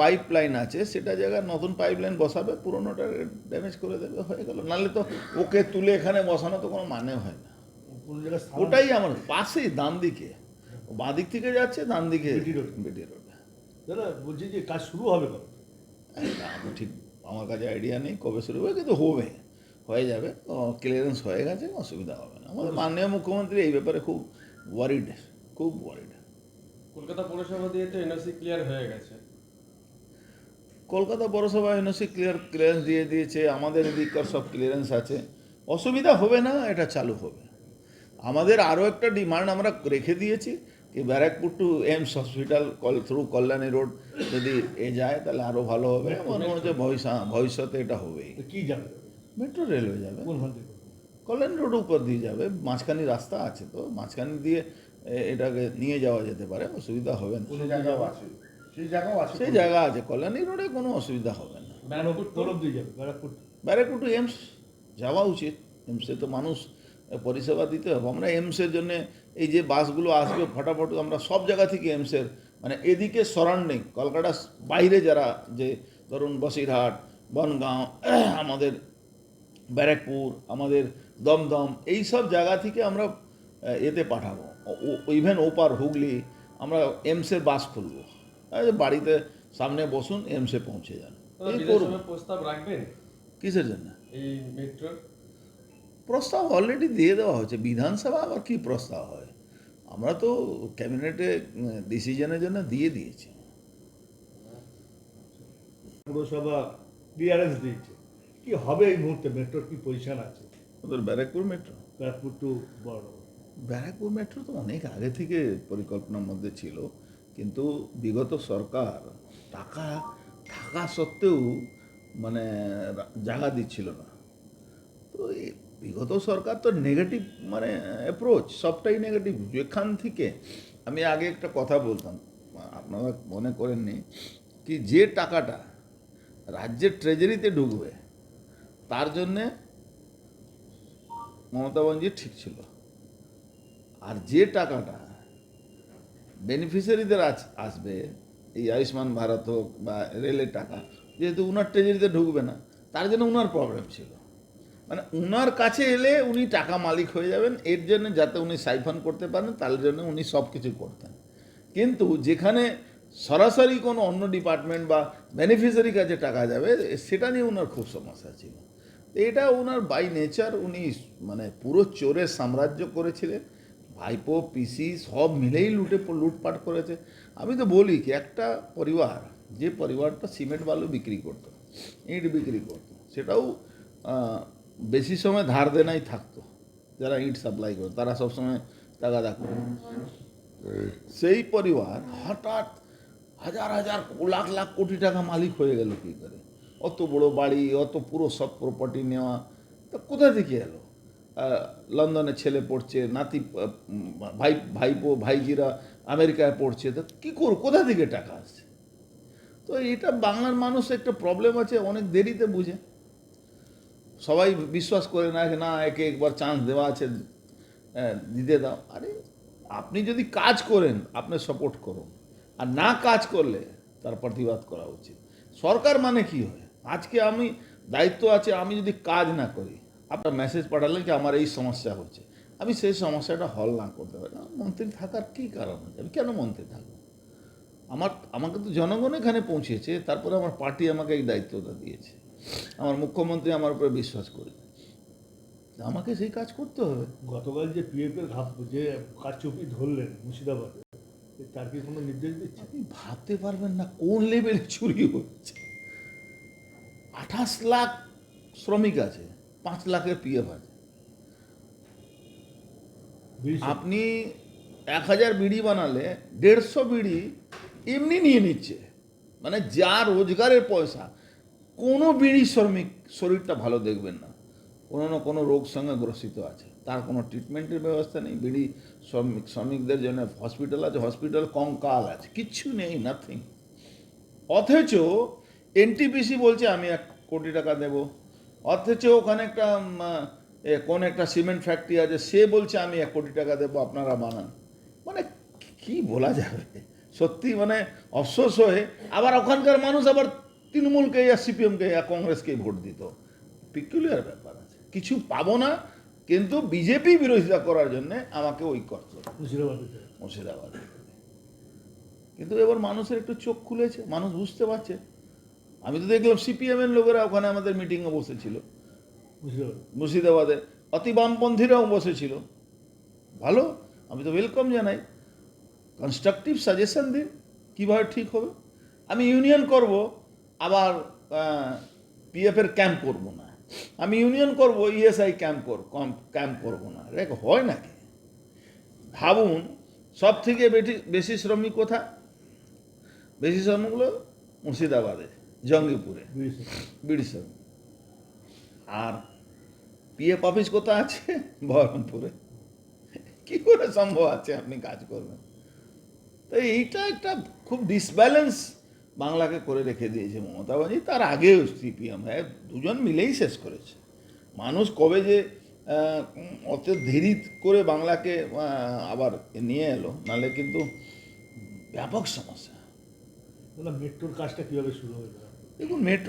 Pipe line আছে সেটা জায়গায় নতুন পাইপ লাইন বসাবে, পুরোনোটা ড্যামেজ করে দেবে, হয়ে গেল। নাহলে তো ওকে তুলে এখানে বসানো তো কোনো মানে হয় না। ওটাই আমার পাশেই, ডান দিকে, বাঁ দিক থেকে যাচ্ছে, ডান দিকে বিটি রোড। দাদা বলছি যে কাজ শুরু হবে কবে? আমি ঠিক, আমার কাছে আইডিয়া নেই কবে শুরু হবে, কিন্তু হবে, হয়ে যাবে, ক্লিয়ারেন্স হয়ে গেছে, অসুবিধা হবে না। আমাদের মাননীয় মুখ্যমন্ত্রী এই ব্যাপারে খুব ওয়ারিড, খুব ওয়ারিড। কলকাতা পৌরসভা দিয়ে তো এনওসি ক্লিয়ার হয়ে গেছে। কলকাতা পৌরসভা এনওসি ক্লিয়ারেন্স দিয়ে দিয়েছে, আমাদের এদিককার সব ক্লিয়ারেন্স আছে, অসুবিধা হবে না, এটা চালু হবে। আমাদের আরও একটা ডিমান্ড আমরা রেখে দিয়েছি কি Barrackpore to AIIMS hospital through Kalyani road যদি যায় তাহলে আরও ভালো হবে। মনে হচ্ছে ভবিষ্যতে এটা হবেই। তো কি যাবে? মেট্রো রেলওয়ে যাবে, কোনখান থেকে? কল্যাণী রোড উপর দিয়ে যাবে, মাঝখানি রাস্তা আছে, তো মাঝখানি দিয়ে এটাকে নিয়ে যাওয়া যেতে পারে, অসুবিধা হবে না। কোনো জায়গাও আছে, সেই জায়গাও আছে, সেই জায়গা আছে, কল্যাণী রোডে কোনো অসুবিধা হবে না। ব্যারাকপুর তরফ দিয়ে যাবে ব্যারাকপুর। ব্যারাকপুর টু এইমস যাওয়া উচিত, এইমসে তো মানুষ পরিষেবা দিতে হবে। আমরা এইমসের জন্য এই যে বাসগুলো আসবে ফটাফট, আমরা সব জায়গা থেকে এইমসের মানে এদিকে সারাউন্ডিং কলকাতার বাইরে যারা, যে ধরুন বসিরহাট, বনগাঁও, আমাদের ব্যারাকপুর, আমাদের দমদম, এই সব জায়গা থেকে আমরা এতে পাঠাবো, ইভেন ওপার হুগলি, আমরা এইমসের বাস খুলবো, বাড়িতে সামনে বসুন, এইমসে পৌঁছে যান। এই করব। বিধানসভায় প্রস্তাব রাখবেন কিসের জন্য? এই মেট্রোর? প্রস্তাব অলরেডি দিয়ে দেওয়া হয়েছে, বিধানসভা আবার কি প্রস্তাব হয়, আমরা তো ক্যাবিনেটে ডিসিশনের জন্য দিয়ে দিয়েছি। পৌরসভা ক্লিয়ারেন্স দিয়েছে, কি হবে এই মুহূর্তে? মেট্রোর কি পজিশন আছে? ওদের ব্যারাকপুর মেট্রো, ব্যারাকপুর টু বড়? ব্যারাকপুর মেট্রো তো অনেক আগে থেকে পরিকল্পনার মধ্যে ছিল, কিন্তু বিগত সরকার টাকা থাকা সত্ত্বেও মানে জায়গা দিচ্ছিল না। তো এই বিগত সরকার তো নেগেটিভ মানে অ্যাপ্রোচ, সবটাই নেগেটিভ। যেখান থেকে আমি আগে একটা কথা বলতাম, আপনারা মনে করেননি, কি যে টাকাটা রাজ্যের ট্রেজারিতে ঢুকবে তার জন্যে মমতা ব্যানার্জি ঠিক ছিল, আর যে টাকাটা বেনিফিশিয়ারিদের আসবে, এই আয়ুষ্মান ভারত হোক বা রেলের টাকা, যেহেতু উনার ট্রেজারিতে ঢুকবে না, তার জন্য উনার প্রবলেম ছিল। মানে উনার কাছে এলে উনি টাকা মালিক হয়ে যাবেন, এর জন্য যাতে উনি সাইফান করতে পারেন, তার জন্য উনি সব কিছু করতেন। কিন্তু যেখানে সরাসরি কোনো অন্য ডিপার্টমেন্ট বা বেনিফিশিয়ারির কাছে টাকা যাবে, সেটা নিয়ে উনার খুব সমস্যা ছিল। এটা ওনার বাই নেচার, উনি মানে পুরো চোরের সাম্রাজ্য করেছিলেন, ভাইপো পিসি সব মিলেই লুটপাট করেছে। আমি তো বলি কি, একটা পরিবার, যে পরিবারটা সিমেন্ট বালু বিক্রি করতো, ইট বিক্রি করতো, সেটাও বেশি সময় ধার দেনাই থাকতো, যারা ইট সাপ্লাই করে তারা সবসময় টাকা রাখতো। সেই পরিবার হঠাৎ হাজার হাজার লাখ লাখ কোটি টাকা মালিক হয়ে গেল কী করে? অত বড় বাড়ি, অত পুরো সব প্রপার্টি নেওয়া, তা কোথা থেকে এলো? লন্ডনে ছেলে পড়ছে, নাতি ভাইপো ভাইজিরা আমেরিকায় পড়ছে, তা কী করো, কোথা থেকে টাকা আসছে? তো এটা বাংলার মানুষ একটা প্রবলেম আছে, অনেক দেরিতে বুঝে, সবাই বিশ্বাস করে না, না একে একবার চান্স দেওয়া আছে, দিতে দাও। আরে আপনি যদি কাজ করেন আপনি সাপোর্ট করুন, আর না কাজ করলে তার প্রতিবাদ করা উচিত। সরকার মানে কি হয়, আজকে আমি দায়িত্ব আছে, আমি যদি কাজ না করি, আপনার মেসেজ পাঠালেন কি আমার এই সমস্যা হচ্ছে, আমি সেই সমস্যাটা হল না করতে পারি না, মন্ত্রী থাকার কী কারণ আছে? আমি কেন মন্ত্রী থাকবো? আমাকে তো জনগণ এখানে পৌঁছেছে, তারপরে আমার পার্টি আমাকে এই দায়িত্বটা দিয়েছে, আমার মুখ্যমন্ত্রী আমার উপরে বিশ্বাস করে, আমাকে সেই কাজ করতে হবে। গতকাল যে পিএফের যে কারচুপি ধরলেন মুর্শিদাবাদে, তার কি কোনো নির্দেশ দিচ্ছে? আপনি ভাবতে পারবেন না কোন লেভেলে চুরি হচ্ছে। 28 লাখ শ্রমিক আছে, 5 লাখের পিএফ আছে। আপনি 1000 বিড়ি বানালে 150 বিড়ি এমনি নিয়ে নিচ্ছে, মানে যা রোজগারের পয়সা। কোনো বিড়ি শ্রমিক শরীরটা ভালো দেখবেন না, কোনো না কোনো রোগ সঙ্গে গ্রসিত আছে, তার কোনো ট্রিটমেন্টের ব্যবস্থা নেই। বিড়ি শ্রমিকদের জন্য হসপিটাল আছে, হসপিটাল কঙ্কাল আছে, কিচ্ছু নেই, নাথিং। অথচ এনটিপিসি বলছে আমি 1 কোটি টাকা দেব, অথচ ওখানে একটা কোন একটা সিমেন্ট ফ্যাক্টরি আছে, সে বলছে আমি 1 কোটি টাকা দেবো, আপনারা বানান। মানে কি বলা যাবে, সত্যি মানে অফসোস হয়ে আবার ওখানকার মানুষ আবার তৃণমূলকে আর সিপিএমকে আর কংগ্রেসকে ভোট দিত। পিকুলিয়ার ব্যাপার আছে, কিছু পাবো না কিন্তু বিজেপি বিরোধিতা করার জন্য আমাকে ওই করতে হবে মুর্শিদাবাদে মুর্শিদাবাদে। কিন্তু এবার মানুষের একটু চোখ খুলেছে, মানুষ বুঝতে পারছে। আমি তো দেখলাম সিপিএমের লোকেরা ওখানে আমাদের মিটিংয়ে বসেছিল মুর্শিদাবাদে মুর্শিদাবাদে, অতি বামপন্থীরাও বসেছিল। ভালো, আমি তো ওয়েলকাম জানাই, কনস্ট্রাকটিভ সাজেশন দিন কীভাবে ঠিক হবে। আমি ইউনিয়ন করব, আবার পিএফের ক্যাম্প করব না, আমি ইউনিয়ন করব ইএসআই ক্যাম্প করব না, দেখ হয় নাকি? ভাবুন, সব থেকে বেশি শ্রমিক কোথায়? বেশি শ্রমিকগুলো মুর্শিদাবাদে, জঙ্গিপুরে, বিড়ি শ্রমিক। আর পিএফ অফিস কোথায় আছে? বহরমপুরে। কি করে সম্ভব আছে আপনি কাজ করবেন? তো এইটা একটা খুব ডিসব্যালেন্স বাংলাকে করে রেখে দিয়েছে মমতা ব্যানার্জি। তার আগেও সিপিএম দুজন মিলেই শেষ করেছে। মানুষ কবে যে অত দেরি করে বাংলাকে আবার নিয়ে এলো, নাহলে কিন্তু ব্যাপক সমস্যা। মেট্রোর কাজটা কিভাবে শুরু হবে? দেখুন, মেট্রো